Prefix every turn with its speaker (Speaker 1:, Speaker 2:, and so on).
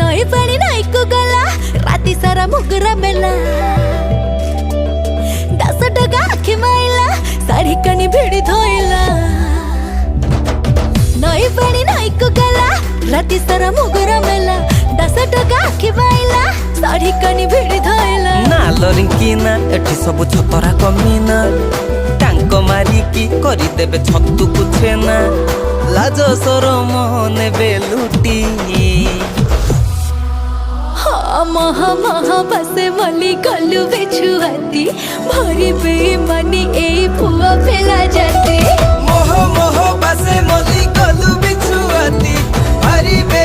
Speaker 1: नई पानी नई को गला राती सारा मुगरा मेला 10 टका आखि माइला साड़ी कनी भिड़ी धोइला नई पानी नई को गला राती सारा मुगरा मेला 10 टका आखि माइला साड़ी कनी भिड़ी धोइला
Speaker 2: ना लरिंकिना एठी सब छतरा कमीना टांको मारी की करी देबे छतु कुछेना लाज सरम नेबे लुटी
Speaker 1: महा महा बसे मली गलु बेछुआती भरी बेईमानी ए फुआ फेला जाती
Speaker 2: मोह मोह बसे मली गलु बेछुआती भरी बे